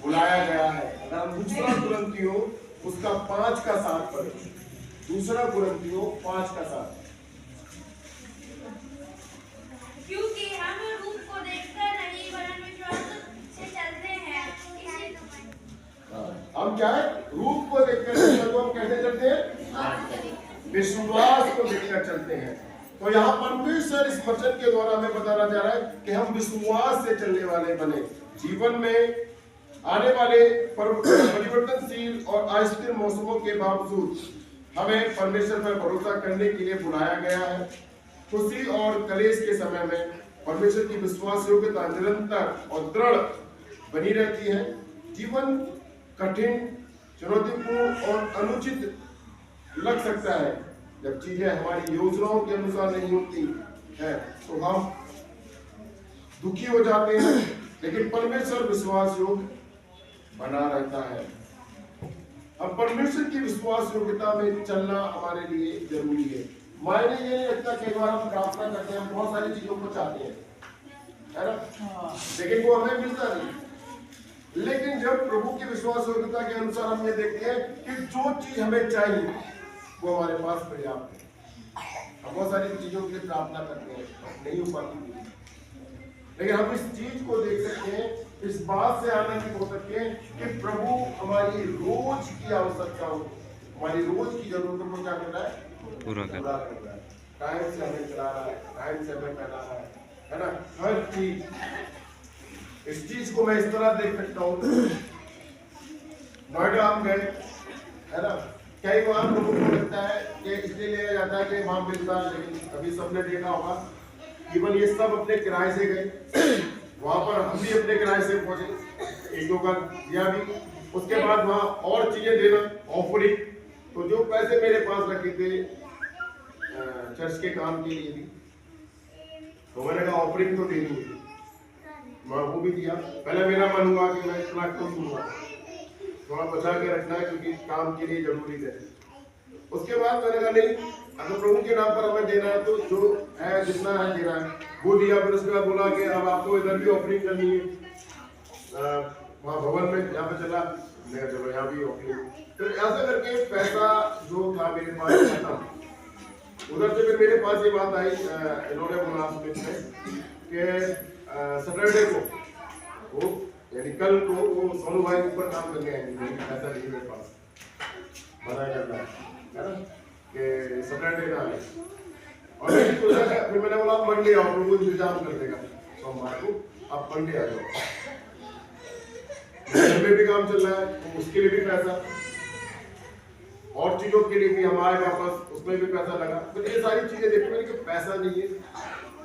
बुलाया गया है। अगर हम दूसरा कुरिन्थियों उसका 5:7 पढ़ें, दूसरा कुरिन्थियों 5:7। क्योंकि हम रूप को देखकर नहीं वरन विश्वास से चलते हैं। हम क्या है, रूप को देखकर नहीं, तो हम कैसे चलते हैं, विश्वास को देखकर चलते हैं। तो यहाँ परमेश्वर इस वचन के द्वारा हमें बताना चाह रहा है कि हम विश्वास से चलने वाले बने। जीवन में आने वाले परिवर्तनशील और अस्थिर मौसमों के बावजूद हमें परमेश्वर पर भरोसा करने के लिए बुलाया गया है। खुशी और कलेश के समय में परमेश्वर की विश्वास योग्यता निरंतर और दृढ़ बनी रहती है। जीवन कठिन, चुनौतीपूर्ण और अनुचित लग सकता है। जब चीजें हमारी योजनाओं के अनुसार नहीं होती है तो हम दुखी हो जाते हैं, लेकिन परमेश्वर विश्वास योग्य बना रहता है। अब परमेश्वर की विश्वास योग्यता में चलना हमारे लिए जरूरी है। मायने ये नहीं रखता, कई बार हम प्रार्थना करते हैं, हम बहुत सारी चीजों को चाहते हैं, है ना, लेकिन वो हमें मिलता नहीं। लेकिन जब प्रभु की विश्वास योग्यता के अनुसार हम ये देखते हैं कि जो चीज हमें चाहिए वो हमारे पास पर्याप्त है। हम बहुत सारी चीजों के लिए प्रार्थना करते हैं, नहीं हो पाती, लेकिन हम इस चीज को देख सकते हैं, इस बात से आनंदित हो सकते हैं कि प्रभु हमारी रोज की आवश्यकताओं, हमारी रोज की जरूरतों को क्या कर रहा है, पूरा कर रहा है। टाइम से हमें चला रहा है, टाइम से हमें पहना रहा है ना, हर चीज। इस चीज को मैं इस तरह देख सकता हूँ, नोएडा हम गए, है ना, कई बार लोगों को लगता है कि इसलिए लिया जाता है कि वहां मिलता है, लेकिन अभी सबने देखा होगा, केवल ये सब अपने किराए से गए, वहां पर हम भी अपने किराए से पहुंचे, एक दो का दिया भी, उसके बाद वहां और चीजें देना, ऑफरिंग। तो जो पैसे मेरे पास रखे थे चर्च के काम के लिए भी, तो मैंने कहा ऑफरिंग तो देनी है, मैं वो भी दिया। पहले मेरा मन हुआ कि मैं इतना क्यों दूंगा, थोड़ा बचा के रखना है क्योंकि काम के लिए जरूरी है। उसके बाद मैंने कहा नहीं, अगर प्रभु के नाम पर हमें देना है तो जो है जितना है देना है, वो दिया। फिर उसके बाद बोला कि अब आपको इधर भी ऑफरिंग करनी है, वहाँ भवन में यहाँ पे चला, मैं चलो यहाँ भी ऑफरिंग। फिर ऐसा करके पैसा जो था मेरे पास खत्म। उधर से फिर मेरे पास ये बात आई, इन्होंने बोला कि सैटरडे को वो यानी कल को वो सोनू भाई ऊपर काम करने आएंगे, ऐसा नहीं मेरे पास मना करना है ना कि सैटरडे ना आए। और फिर मैंने बोला मंडे आओ, वो इंतजाम कर देगा सोमवार को, आप मंडे आ जाओ। घर में भी काम चल रहा है तो उसके लिए भी पैसा, और चीजों के लिए भी हम आए वापस, उसमें भी पैसा लगा। तो ये सारी चीजें देखी मैंने कि पैसा नहीं है,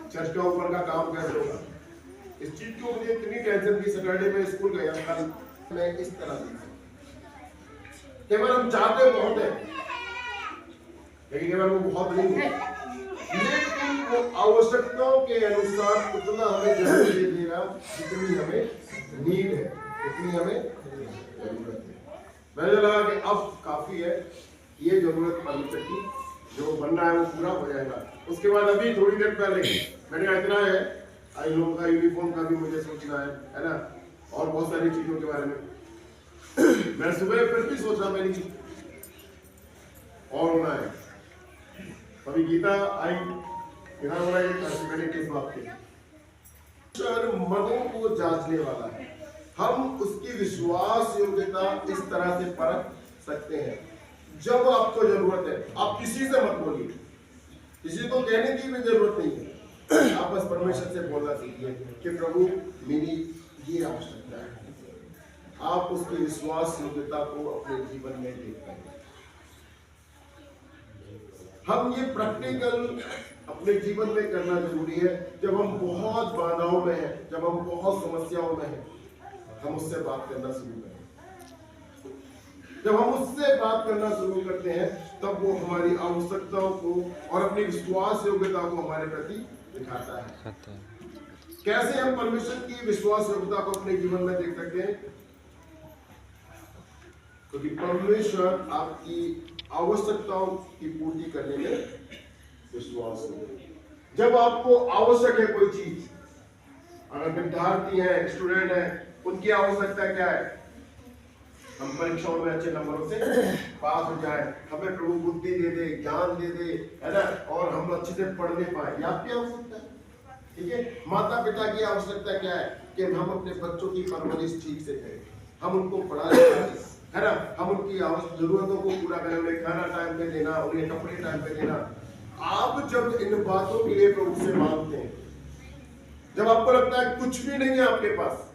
चर्च का ऊपर का काम कैसे होगा। इस चीज को मुझे इतनी टेंशन थी। सैटरडे में स्कूल गया, कल मैं इस तरह से केवल हम चाहते बहुत है, लेकिन केवल वो बहुत नहीं है, लेकिन वो आवश्यकताओं के अनुसार उतना हमें जरूरत दे देना जितनी हमें नीड है, जितनी हमें जरूरत है। मुझे लगा कि अब काफी है, ये जरूरत परमेश्वर की जो बनना है वो पूरा हो जाएगा। उसके बाद अभी थोड़ी देर पहले मैंने कहा इतना है, आई लोगों का यूनिफॉर्म का भी मुझे सोचना है ना, और बहुत सारी चीजों के बारे में मैं सुबह फिर भी सोच रहा मैंने और होना है। अभी गीता आई, यहाँ हो रहा है मैंने किस बात के मनों को जांचने वाला है। हम उसकी विश्वास योग्यता इस तरह से परख सकते हैं, जब आपको जरूरत है आप किसी से मत बोलिए, किसी को कहने की भी जरूरत नहीं है, आप बस परमेश्वर से बोलना सीखिए कि प्रभु मेरी ये आवश्यकता है। आप उसकी विश्वास योग्यता को अपने जीवन में देखते हैं। हम ये प्रैक्टिकल अपने जीवन में करना जरूरी है। जब हम बहुत बाधाओं में हैं, जब हम बहुत समस्याओं में हैं, हम उससे बात करना शुरू करें। जब हम उससे बात करना शुरू करते हैं तब वो हमारी आवश्यकताओं को और अपनी विश्वास योग्यता को हमारे प्रति दिखाता है। कैसे हम परमेश्वर की विश्वास योग्यता को अपने जीवन में देख सकते हैं? क्योंकि परमेश्वर आपकी आवश्यकताओं की पूर्ति करने में विश्वास है। जब आपको आवश्यक है कोई चीज, अगर विद्यार्थी है, स्टूडेंट है, उनकी आवश्यकता क्या है? हम परीक्षाओं में अच्छे नंबरों से पास हो जाए, हमें प्रभु बुद्धि दे दे, ज्ञान दे दे, है ना, और हम अच्छे से पढ़ने पाए। ये आपकी आवश्यकता है, ठीक है। माता पिता की आवश्यकता क्या है कि हम अपने बच्चों की परवरिश ठीक से करें, हम उनको पढ़ा लिखाएं, है ना, हम उनकी आवश्यक जरूरतों को पूरा करें, उन्हें खाना टाइम पे देना, उन्हें कपड़े टाइम पे देना। आप जब इन बातों के लिए प्रभु से मांगते हैं, जब आपको लगता है कुछ भी नहीं है आपके पास,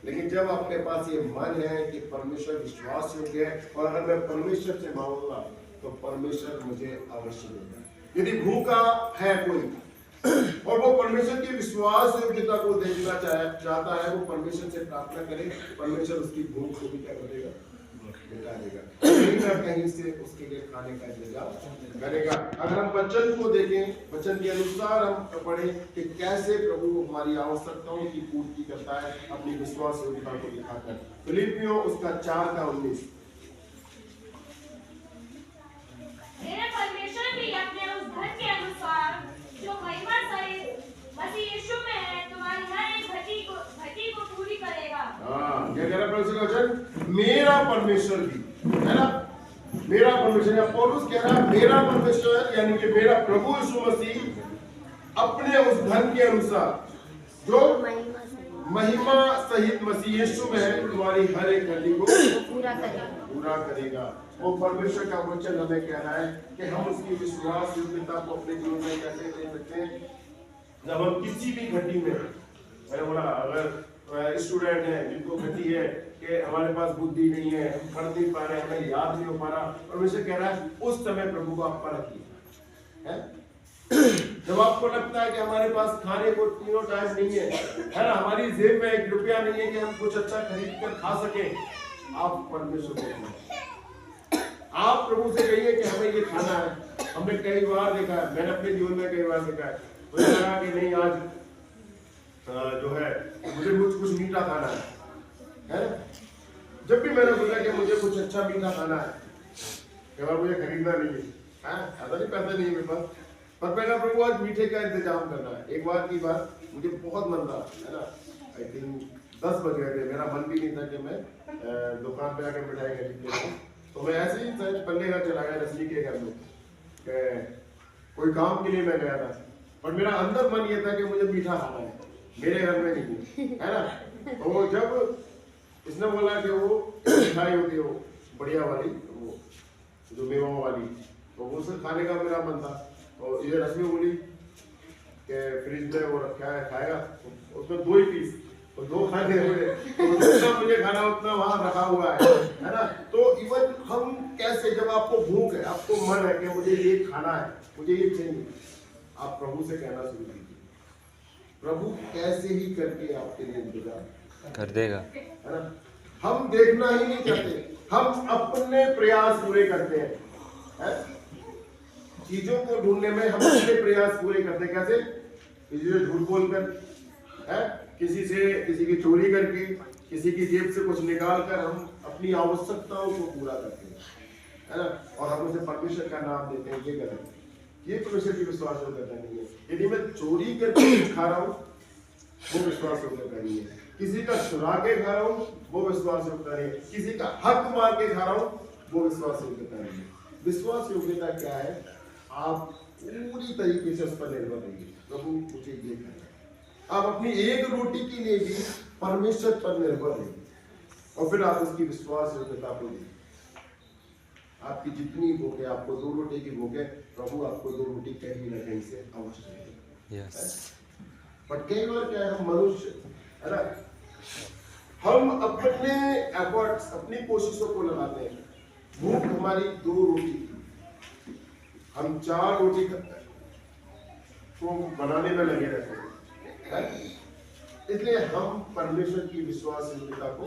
लेकिन जब आपके पास ये मन है कि परमेश्वर विश्वास योग्य है और अगर मैं परमेश्वर से मांगूंगा तो परमेश्वर मुझे अवश्य देगा। यदि भूखा है कोई और वो परमेश्वर की विश्वास योग्यता को देखना चाहता है, वो परमेश्वर से प्रार्थना करे, परमेश्वर उसकी भूख को भी क्या करेगा, मिटा देगा, कहीं ना कहीं से उसके लिए खाने का इंतजाम करेगा। अगर हम वचन को देखें, वचन के अनुसार हम पढ़ें कि कैसे प्रभु हमारी आवश्यकताओं की पूर्ति करता है अपनी विश्वास योग्यता को दिखाकर। फिलिपियों उसका 4:19, मेरा परमेश्वर भी अपने उस धन के अनुसार जो महिमा सहित मसीह यीशु में है तुम्हारी हर एक घटी को पूरी करेगा। हाँ, क्या कह रहा है परमेश्वर का वचन? मेरा परमेश्वर भी, है ना, मेरा परमेश्वर। या पौलुस कह रहा है मेरा परमेश्वर, यानी कि मेरा प्रभु यीशु मसीह अपने उस धन के अनुसार जो महिमा सहित मसीह यीशु में है तुम्हारी हर एक घटी को पूरा करेगा। वो परमेश्वर का वचन हमें कह रहा है कि हम उसकी विश्वास योग्यता को अपने जीवन में कैसे दे सकते हैं। जब हम किसी भी घटी में, मैंने बोला अगर स्टूडेंट है जिनको घटी है कि हमारे पास बुद्धि नहीं है, हम पढ़ नहीं पा रहे, हमें याद नहीं हो पा रहा, परमेश्वर कह रहा है उस समय प्रभु को आप परखिए, है। जब आपको लगता है कि हमारे पास खाने को तीनों टाइम नहीं है ना, हमारी जेब में 1 रुपया नहीं है कि हम कुछ अच्छा खरीद कर खा सके, आप परमेश्वर को, आप प्रभु से कहिए कि हमें ये खाना है। हमने कई बार देखा है, मैंने अपने जीवन में कई बार देखा है, मुझे लगा कि नहीं आज जो है मुझे कुछ मीठा खाना है। जब भी मैंने सोचा कि मुझे कुछ अच्छा मीठा खाना है, कई बार मुझे खरीदना नहीं है, ऐसा नहीं, पैसा नहीं है मेरे पास, पर मैंने प्रभु आज मीठे का इंतजाम करना है। एक बार की बात, मुझे बहुत मन रहा है ना, आई थिंक 10 बज गए थे, मेरा मन भी नहीं था कि मैं दुकान पे आकर मिठाई खरीद लेता, तो मैं ऐसे ही पल्ले का चला गया रजनी के घर में, कोई काम के लिए मैं गया था, और मेरा अंदर मन ये था कि मुझे मीठा खाना है, मेरे घर में नहीं है ना। तो जब इसने बोला कि वो मिठाई होती है वो बढ़िया वाली, वो जो मेवाओं वाली, तो वो उसे खाने का मेरा मन था। और ये रश्मि बोली कि फ्रिज में वो रखा है, खाएगा, उसमें 2 ही पीस, तो 2 खाने हुए, तो जितना मुझे खाना उतना वहां रखा हुआ है ना। तो इवन हम कैसे, जब आपको भूख है, आपको मन है कि मुझे ये खाना है, मुझे ये चाहिए, आप प्रभु से कहना शुरू कीजिए, प्रभु कैसे ही करके आपके लिए इंतजार कर देगा, है ना। हम देखना ही नहीं चाहते, हम अपने प्रयास पूरे करते हैं, है? चीजों को ढूंढने में हम अपने प्रयास पूरे करते हैं। कैसे? किसी से झूठ बोलकर, है, किसी की चोरी करके, किसी की जेब से कुछ निकाल कर हम अपनी आवश्यकताओं को पूरा करते हैं, है ना, और हम उसे परमेश्वर का नाम देते हैं। ये गलत है, ये परमेश्वर की विश्वास योग्यता नहीं है। यदि मैं चोरी करके कुछ खा रहा हूँ, वो विश्वास योग्यता नहीं है। किसी का चुरा के खा रहा हूँ, वो विश्वास योग्यता नहीं है। किसी का हक मार के खा रहा हूँ, वो विश्वास योग्यता नहीं है। विश्वास योग्यता क्या है? आप पूरी तरीके से उस पर निर्भर रहिए, प्रभु मुझे ये करना है। आप अपनी एक रोटी के लिए भी परमेश्वर पर निर्भर रहिए, और फिर आप उसकी विश्वास योग्यता को देखिए। आपकी जितनी भूख है, आपको 2 रोटी की भूख है, प्रभु आपको 2 रोटी कहीं ना कहीं से अवश्य देगा। बट कई बार क्या है, हम मनुष्य, है ना, हम अपने एफर्ट्स, अपनी कोशिशों को लगाते हैं। भूख हमारी 2 रोटी की, हम 4 रोटी को बनाने में लगे रहते हैं, इसलिए हम परमेश्वर की विश्वास योग्यता को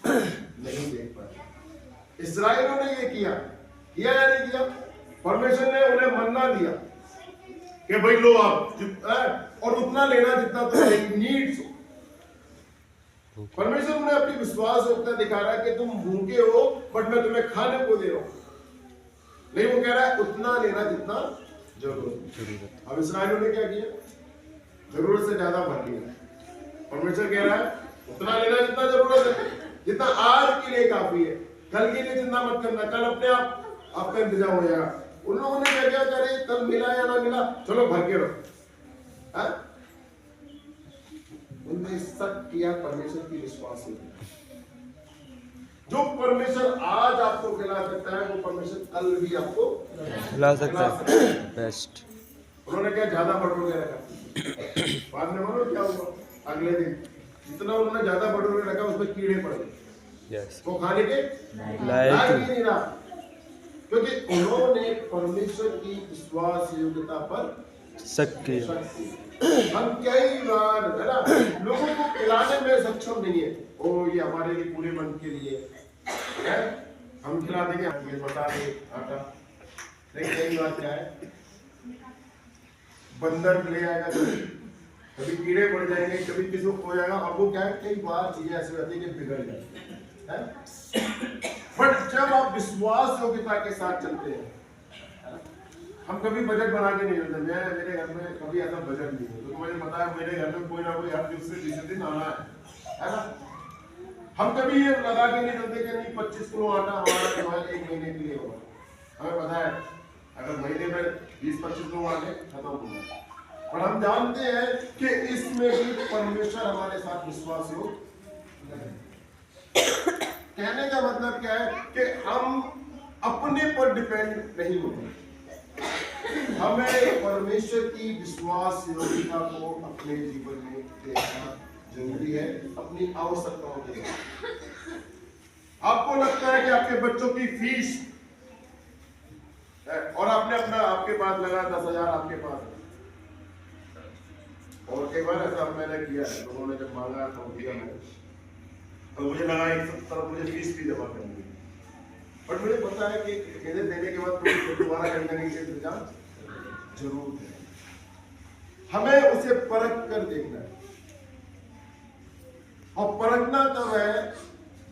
नहीं देख पाते। इस्राएलियों ने ये किया या नहीं किया? परमेश्वर ने उन्हें मन्ना दिया कि भाई लो आप, और उतना लेना जितना तुम्हारी नीड्स हो। परमेश्वर ने अपनी विश्वास योग्यता दिखा रहा है कि तुम भूखे हो, बट मैं तुम्हें खाने को दे रहा हूं। नहीं, वो कह रहा है उतना लेना जितना जरूरत। अब इस्राएलियों ने क्या किया? जरूरत से ज्यादा भर लिया। परमेश्वर कह रहा है उतना लेना जितना जरूरत है, जितना आज के लिए काफी है। कल के लिए चिंता मत करना, कल अपने आप आपका इंतजाम हो जाएगा। उन लोगों ने क्या किया, अरे कल मिला या ना मिला, चलो भर के रखो। हाँ? उनने शक किया, परमेश्वर की विश्वास है। जो परमेश्वर आज आपको खिला सकता है, वो परमेश्वर कल भी आपको खिला सकता है। बेस्ट। उन्होंने क्या ज्यादा भटूरे रखा, बाद में बोलो क्या हुआ, अगले दिन जितना उन्होंने ज्यादा भटूरे रखा उसमें कीड़े पड़ गए। यस। वो खाने के लायक ही नहीं रहा, क्योंकि उन्होंने परमेश्वर की विश्वास योग्यता पर शक किया। हम कई बार है ना लोगों को खिलाने में सक्षम नहीं है। ओ ये हमारे लिए पूरे मन के लिए है, हम खिला देंगे, हम ये बता दें आटा। लेकिन कई बार क्या है, बंदर ले आएगा, कभी कीड़े पड़ जाएंगे, कभी किसी को हो जाएगा, और वो क्या है, कई बार चीजें ऐसी होती है कि बिगड़ जाती है। बट जब आप विश्वास योग्यता के साथ चलते हैं, हम कभी बजट बना के नहीं चलते। मैं मेरे घर में कभी ऐसा बजट नहीं है, तो मुझे पता है मेरे घर में कोई ना कोई हर दिन से 20 दिन आना है ना। हम कभी ये लगा के नहीं चलते कि नहीं 25 किलो आटा हमारा केवल 1 महीने के लिए होगा। हमें पता है अगर महीने में 20-25 किलो आटे खत्म होगा, और हम जानते हैं कि इसमें भी परमेश्वर हमारे साथ विश्वास हो। कहने का मतलब क्या है कि हम अपने पर डिपेंड नहीं होते, हमें परमेश्वर की विश्वास योग्यता को अपने जीवन में देखना जरूरी है, अपनी आवश्यकताओं के लिए। आपको लगता है कि आपके बच्चों की फीस और आपने अपना आपके पास लगा 10,000 आपके पास, और एक बार ऐसा मैंने किया है, लोगों ने जब मांगा तो दिया मैंने, तो मुझे लगा 170 मुझे फीस भी जमा करनी है, बट मुझे पता है कि इन्हें देने के बाद दोबारा करने के इंतजाम जरूर है। हमें उसे परख कर देखना है, और परखना तब है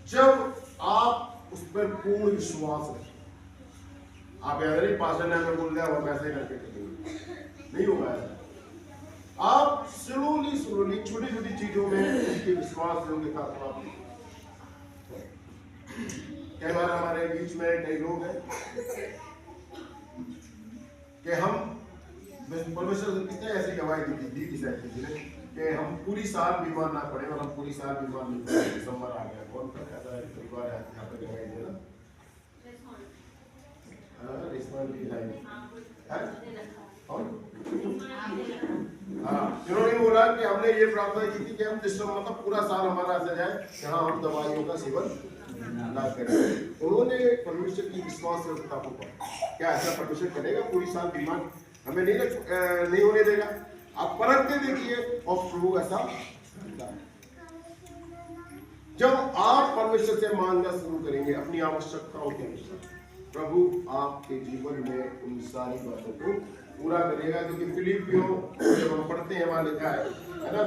जब आप उस पर पूर्ण विश्वास रखें। आप याद नहीं पास्टर ने हमें बोल दिया हम ऐसे करके करेंगे, नहीं होगा ऐसा। आप स्लोली छोटी छोटी चीजों में उसके विश्वास योग्यता प्राप्त। कई बार हमारे बीच में कई लोग हैं कि हम परमेश्वर से कितने ऐसी गवाही दी कि हम पूरी साल बीमार ना पड़े, और हम पूरी साल बीमार नहीं पड़े। दिसंबर आ गया, कौन सा कहता है परिवार यहाँ पे गवाही देना, जिन्होंने बोला कि हमने ये प्रार्थना की थी कि हम दिसंबर मतलब पूरा साल हमारा ऐसा जाए जहाँ हम दवाइयों का सेवन ना करें। उन्होंने परमेश्वर की विश्वास योग्यता को क्या ऐसा परमेश्वर करेगा, पूरी साल बीमार हमें नहीं होने देगा। आप परख के देखिए, और प्रभु ऐसा जब आप परमेश्वर से मांगना शुरू करेंगे अपनी आवश्यकताओं के अनुसार, प्रभु आपके जीवन में उन सारी बातों को पूरा करेगा। क्योंकि फिलिपियों जब हम पढ़ते हैं वहां लिखा है ना,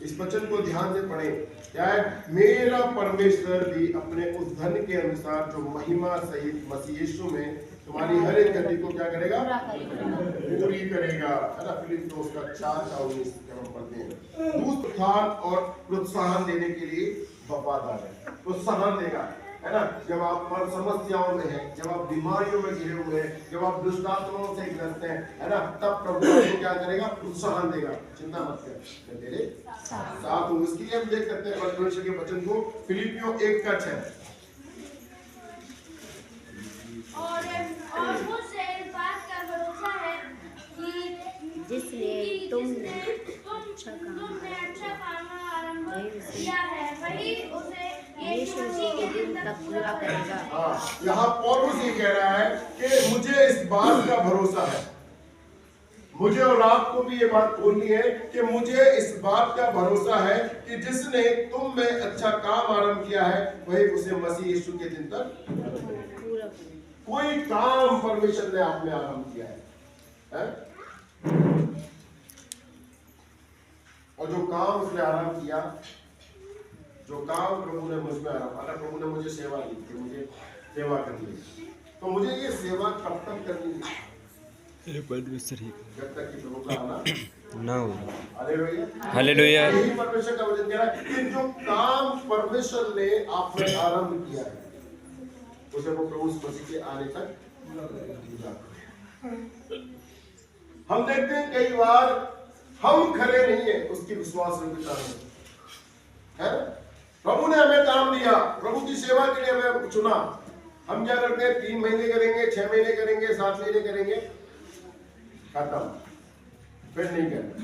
इस वचन को ध्यान से पढ़े, क्या है, मेरा परमेश्वर भी अपने उस धन के अनुसार जो महिमा सहित मसीह यीशु में तुम्हारी हर एक गति को क्या करेगा, पूरी करेगा, है ना। फिलिपियों उसका 4:19 जब हम पढ़ते हैं, दूत उत्थान और प्रोत्साहन देने के लिए वफादार है, प्रोत्साहन देगा, है ना। जब आप समस्याओं में हैं, जब आप बीमारियों में घिरे हुए हैं, जब आप दुष्ट आत्माओं से ग्रस्त हैं, है ना, तब प्रभु आपको क्या करेगा, प्रोत्साहन देगा। चिंता मत कर, मैं तेरे साथ हूं। इसके लिए हम देख सकते हैं परमेश्वर के वचन को, फिलिपियों 1:6। और मुझसे इस बात का भरोसा है कि जिसने तुमने तुमने अच्छा काम आरंभ किया है, वही उसे यीशु मसीह के दिन तक पूरा करेगा। यहाँ पौलुस ये कह रहा है कि मुझे इस बात का भरोसा है, मुझे और आपको भी ये बात बोलनी है कि मुझे इस बात का भरोसा है कि जिसने तुम में अच्छा काम आरंभ किया है, वही उसे मसीह यीशु के दिन तक पूरा। कोई काम परमेश्वर ने आप में आरंभ किया है? और जो काम उसने आरंभ किया, जो काम प्रभु ने मुझ में आरंभ, अगर प्रभु ने मुझे सेवा दी कि मुझे सेवा करनी है, तो मुझे ये सेवा कब तक करनी है? जब तक कि प्रभु का आना ना हो। हालेलुया। हालेलुया। यही परमेश्वर का वचन कह रहा है कि जो काम परमेश्वर ने आप में आरंभ किया है, उसे वो प्रभु मसीह के आने तक पूरा करे। हम देखते हैं कई बार हम खरे नहीं है उसकी विश्वास योग्यता में, है? प्रभु ने हमें काम दिया, प्रभु की सेवा के लिए हमें चुना, हम क्या करते हैं 3 महीने करेंगे, 6 महीने करेंगे, 7 महीने करेंगे, खत्म, फिर नहीं करना।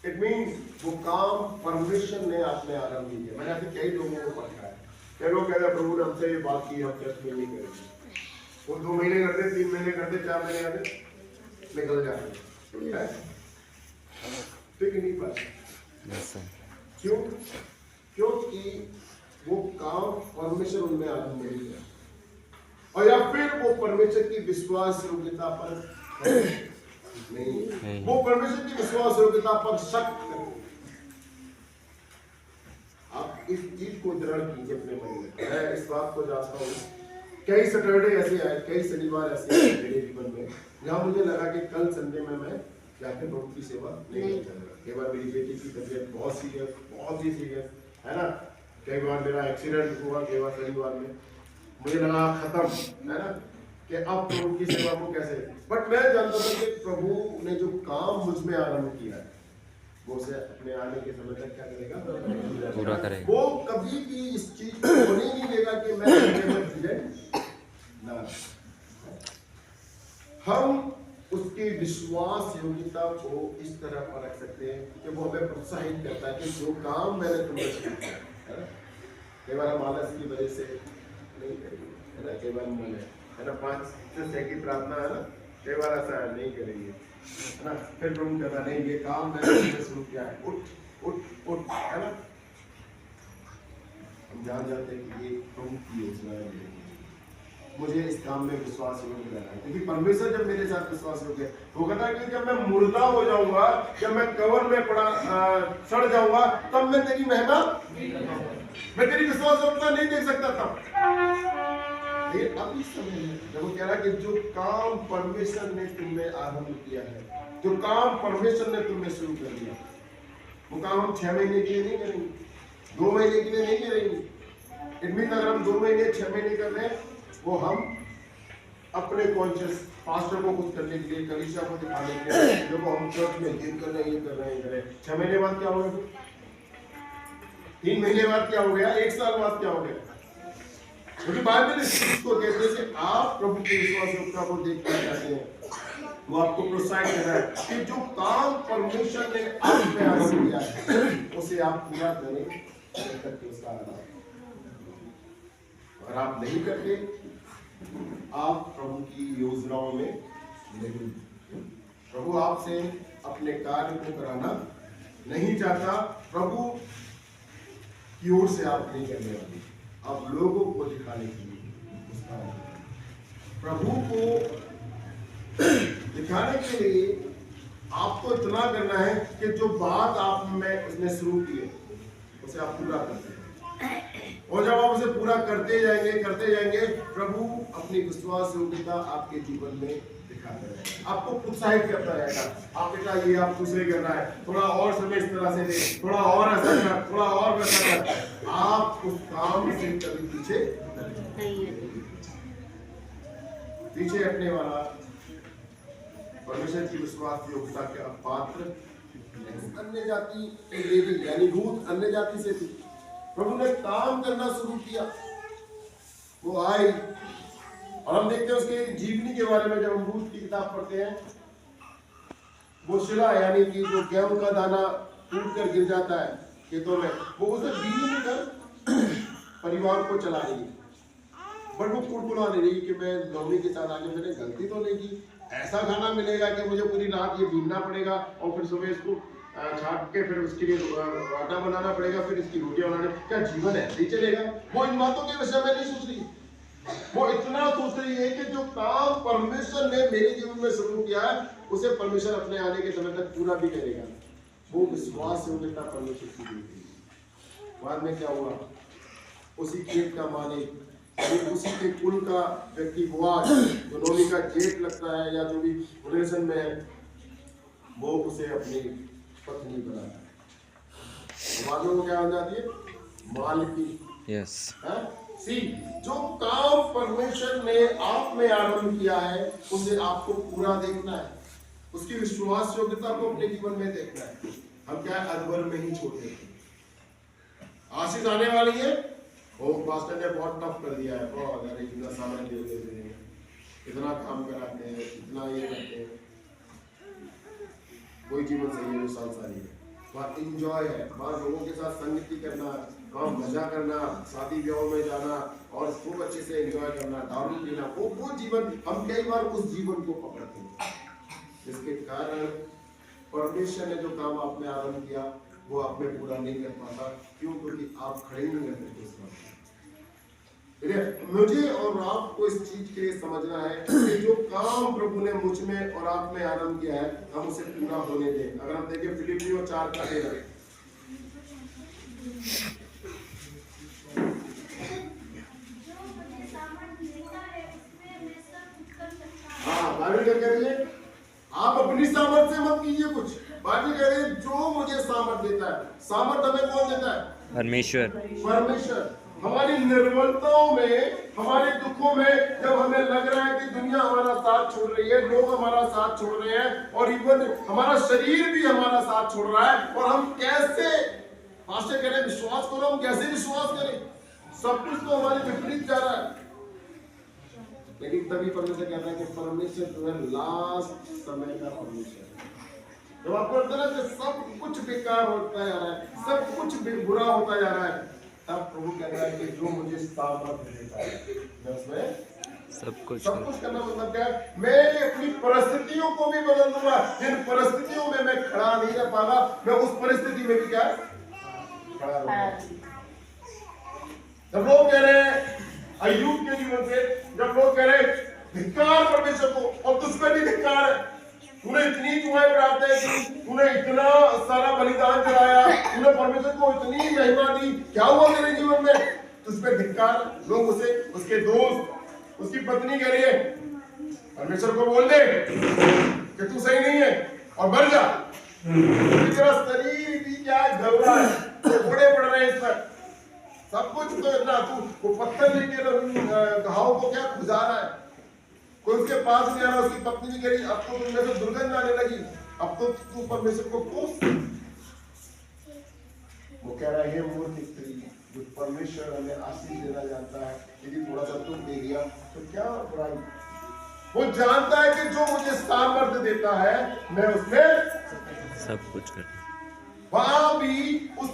इट मीन्स वो काम परमेश्वर ने आपने आरंभ किया। मैंने ऐसे कई लोगों को पढ़ा है, कई लोग कहते हैं प्रभु ने हमसे ये बात की, हम 10 महीने करेंगे, वो 2 महीने करते, 3 महीने करते, 4 महीने करते, निकल जाते, ठीक नहीं पाते। क्यों? क्योंकि वो काम परमेश्वर उनमें आरंभ नहीं किया, और या फिर वो परमेश्वर की विश्वास योग्यता पर नहीं, वो परमेश्वर की विश्वास योग्यता पर शक करते। आप इस चीज को दृढ़ कीजिए अपने मन में। मैं इस बात को जानता हूँ, कई सैटरडे ऐसे आए, कई शनिवार ऐसे आए मेरे जीवन में जहाँ मुझे लगा कि कल संडे में मैं जाके प्रभु की सेवा नहीं करूँगा। कई बार मेरी बेटी की तबीयत बहुत सीरियस, बहुत ही सीरियस, है ना, कई बार मेरा एक्सीडेंट हुआ, कई बार शनिवार में मुझे लगा खत्म, है ना, कि अब प्रभु की सेवा को कैसे। बट मैं जानता था कि प्रभु ने जो काम मुझ में आरंभ किया है वो उसे अपने आने के समय तक क्या करेगा, पूरा करेगा। वो कभी भी इस चीज को होने नहीं देगा कि मैं ना। हम उसकी विश्वास योग्यता को इस तरह परख सकते हैं कि वो हमें प्रोत्साहित करता है कि जो काम मैंने तुमसे किया है ना, कई बार हम आलस की वजह से नहीं करेंगे, है ना, कई बार मन है ना, 5 से 6 की प्रार्थना है ना, कई बार ऐसा नहीं करेंगे, है ना, फिर प्रभु कहता नहीं ये काम मैंने शुरू किया है, उठ उठ उठ, है ना, हम जान जाते हैं कि ये प्रभु की योजना है, मुझे इस काम में विश्वास योग्य रहना है, क्योंकि परमेश्वर जब मेरे साथ विश्वास योग्य वो कहता है कि जब मैं मुर्दा हो जाऊंगा, जब मैं कब्र में पड़ा सड़ जाऊंगा, तब मैं तेरी महिमा, मैं तेरी विश्वास योग्यता नहीं देख सकता तब। लेकिन अभी समय है जब वो कह रहा है कि जो काम परमेश्वर ने तुमने आरंभ किया है, जो काम परमेश्वर ने तुमने शुरू कर दिया, वो काम हम 6 महीने के लिए नहीं करेंगे, 2 महीने के लिए नहीं करेंगे। इट मीन अगर हम 2 महीने 6 महीने कर रहे हैं, वो हम अपने कॉन्शियस पास्टर को कुछ करने के लिए, कलीसिया को दिखाने के लिए, देखो हम चर्च में ये कर रहे हैं, ये कर रहे हैं, कर रहे हैं। 6 महीने बाद क्या होगा, 3 महीने बाद क्या हो गया, 1 साल बाद क्या हो गया? क्योंकि बाइबल इस चीज को कहते हैं कि आप प्रभु की विश्वास योग्यता को देखना चाहते हैं, वो आपको प्रोत्साहित कर रहा है कि जो काम परमेश्वर ने आप पे आरंभ किया है उसे आप पूरा करें करके उसका आराम। अगर आप नहीं करते, आप प्रभु की योजनाओं में नहीं। प्रभु आपसे अपने कार्य को कराना नहीं चाहता, प्रभु की ओर से आप नहीं करने वाले, आप लोगों को दिखाने के लिए उसका प्रभु को दिखाने के लिए आपको इतना करना है कि जो बात आप में उसने शुरू की है उसे आप पूरा करते हैं, और जब आप उसे पूरा करते जाएंगे, प्रभु अपनी विश्वास योग्यता आपके जीवन में दिखाता रहेगा, आपको प्रोत्साहित करता रहेगा। आप बेटा ये आप दूसरे करना है, थोड़ा और समय इस तरह से दे, थोड़ा और ऐसा कर, थोड़ा और वैसा कर, आप उस काम से कभी पीछे हटने वाला परमेश्वर की विश्वास योग्यता के अपात्र। अन्य जाति लेवी यानी रूथ अन्य जाति से थी, प्रभु ने काम करना शुरू किया, वो आई, और हम देखते हैं उसके जीवनी के बारे में। जब हम रूथ की किताब पढ़ते हैं, वो शिला यानी कि जो गेहूं का दाना टूट कर गिर जाता है खेतों में, वो उसे बीन कर परिवार को चला रही है, बट वो कुड़कुड़ा नहीं रही कि मैं नौकरी के साथ आगे मैंने गलती तो नहीं की, ऐसा खाना मिलेगा कि मुझे पूरी रात ये बीनना पड़ेगा और फिर सुबह इसको छाट के फिर उसके लिए आटा बनाना पड़ेगा, फिर इसकी रोटियां बनाने, क्या जीवन ऐसे ही चलेगा? वो इन बातों के विषय में नहीं सोच रही, वो इतना सोच रही है कि जो काम परमेश्वर ने मेरे जीवन में शुरू किया है उसे परमेश्वर अपने आने के समय तक पूरा भी करेगा। वो विश्वास योग्यता परमेश्वर की दी थी। बाद में क्या हुआ, उसी खेत का मालिक, उसी के कुल का व्यक्ति बोआज, जो नोनी का जेठ लगता है या जो भी रिलेशन में है, वो उसे अपनी पत्नी बनाता है। बाद में वो क्या हो जाती है, मालिकी। यस सी, जो काम परमेश्वर ने आप में आरंभ किया है उसे आपको पूरा देखना है, उसकी विश्वास योग्यता को अपने जीवन में देखना है। हम क्या अधवर में ही छोड़ देते हैं। आशीष आने वाली है, ओ पास्टर ने बहुत टफ कर दिया है, बहुत अगर इतना सामान दे देते हैं, इतना काम कराते हैं, इतना ये करते हैं। कोई जीवन सही है जो सांसारिक है, वहाँ इंजॉय है, वहाँ लोगों के साथ संगति करना, वहाँ मजा करना, शादी ब्याह में जाना और खूब अच्छे से एंजॉय करना, दारू पीना, वो जीवन हम कई बार उस जीवन को पकड़ते हैं। इसके कारण परमेश्वर ने जो काम आप में आरंभ किया वो आप में पूरा नहीं कर पाता। क्यों? क्योंकि आप खड़े नहीं करते उस बात। मुझे और आपको इस चीज के लिए समझना है कि जो काम प्रभु ने मुझ में और आप में आरंभ किया है हम उसे पूरा होने दें। अगर हम देखें फिलिपियों 4:13, हाँ बाइबल क्या कह रही है? आप अपनी सामर्थ से मत कीजिए कुछ। बाइबल कह रही है जो मुझे सामर्थ देता है। सामर्थ हमें कौन देता है? परमेश्वर। परमेश्वर। हमारी निर्बलताओं में, हमारे दुखों में, जब हमें लग रहा है कि दुनिया हमारा साथ छोड़ रही है, लोग हमारा साथ छोड़ रहे हैं और इवन हमारा शरीर भी हमारा साथ छोड़ रहा है, और हम कैसे पास्टर कह रहे हैं विश्वास करो, हम कैसे विश्वास करें? सब कुछ तो हमारे विपरीत जा रहा है। लेकिन तभी परमेश्वर कहता है कि परमेश्वर तुम्हें लास्ट समय का परमेश्वर है। जब आपको लगता है कि सब कुछ बेकार होता जा रहा है, सब कुछ बुरा होता जा रहा है, तब प्रभु कह रहा है कि जो मुझे सामर्थ देता है मैं उसमें सब कुछ करना। मतलब क्या? मैं अपनी परिस्थितियों को भी बदल दूंगा। जिन परिस्थितियों में मैं खड़ा नहीं रह पाऊंगा, मैं उस परिस्थिति में भी क्या खड़ा रहूंगा। जब लोग कह रहे हैं अय्यूब के जीवन से, जब लोग कह रहे हैं धिक्कार परमेश्वर को, और तुझ पर भी धिक्कार है, तूने इतनी चुहाई बढ़ाते हैं, तूने इतना सारा बलिदान चढ़ाया, तूने परमेश्वर को इतनी महिमा दी, क्या हुआ तेरे जीवन में? तुझ पे धिक्कार। लोग उसे, उसके दोस्त, उसकी पत्नी कह रही है परमेश्वर को बोल दे कि तू सही नहीं है और मर जा। तेरा शरीर भी क्या घबरा है, घोड़े पड़ रहे हैं इस पर, सब कुछ तो इतना, तू वो पत्थर लेके घाव को क्या खुजा रहा है, कोई उसके पास नहीं आ रहा। उसकी पत्नी भी कह रही अब तो तुमने से दुर्गंध आने लगी, अब तो तू परमेश्वर को कोस। वो कह रहा है मूर्ख स्त्री, जो परमेश्वर हमें आशीष देना जानता है, यदि थोड़ा सा तुम दे दिया तो क्या बुराई। वो जानता है कि जो मुझे सामर्थ्य देता है मैं उसमें सब कुछ कर। वहां भी उस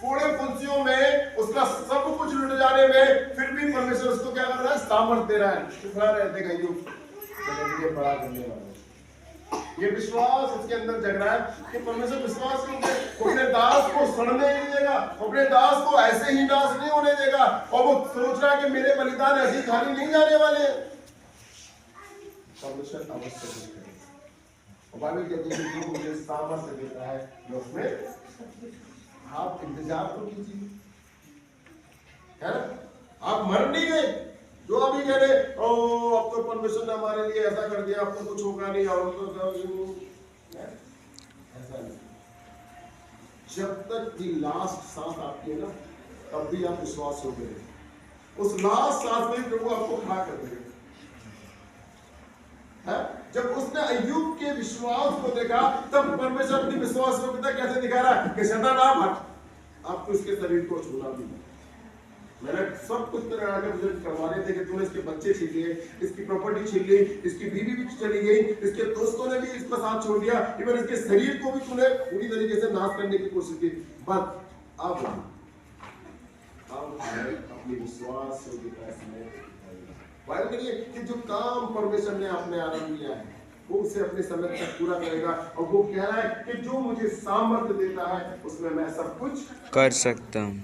थोड़े फुंसियों में उसका सब कुछ लुट जाने में फिर भी परमेश्वर उसको क्या कर रहा है? सामर्थ दे रहा है। चुपड़ा रहते ये बड़ा करने वाला, ये विश्वास उसके अंदर जग रहा है कि परमेश्वर विश्वास अपने दास को सड़ने नहीं देगा, अपने दास को ऐसे ही नाश नहीं होने देगा, और वो सोच रहा है कि मेरे बलिदान ऐसे खाली नहीं जाने वाले। परमेश्वर अवश्य कुछ करेगा। बाइबल कहती है जो मुझे सामर्थ्य देता है मैं उसमें, आप इंतजार तो कीजिए, है ना? आप मर नहीं गए। जो अभी कह रहे ओ अब तो परमेश्वर ने हमारे लिए ऐसा कर दिया, अब तो कुछ होगा नहीं, और तो ऐसा नहीं। जब तक कि लास्ट सांस आती है ना, तब भी आप विश्वास हो गए। उस लास्ट सांस में प्रभु आपको खड़ा कर देगा। जब उसने अय्यूब के विश्वास को देखा, तब परमेश्वर अपनी विश्वास योग्यता कैसे दिखा रहा है कि शैतान आप हट, आपको इसके शरीर को छूना भी नहीं। मैंने सब कुछ तेरे आगे मुझे करवाने थे कि तूने इसके बच्चे छीन लिए, इसकी प्रॉपर्टी छीन ली, इसकी बीवी भी चली गई, इसके दोस्तों ने भी इसका साथ छोड़ दिया, इवन इसके शरीर को भी तूने पूरी तरीके से नाश करने की कोशिश की। बस अब अपनी विश्वास योग्यता में बाइबल करिए कि जो काम परमेश्वर ने आपने आरंभ किया है वो उसे अपने समय तक पूरा करेगा। और वो कह रहा है कि जो मुझे सामर्थ्य देता है उसमें मैं सब कुछ कर सकता हूँ।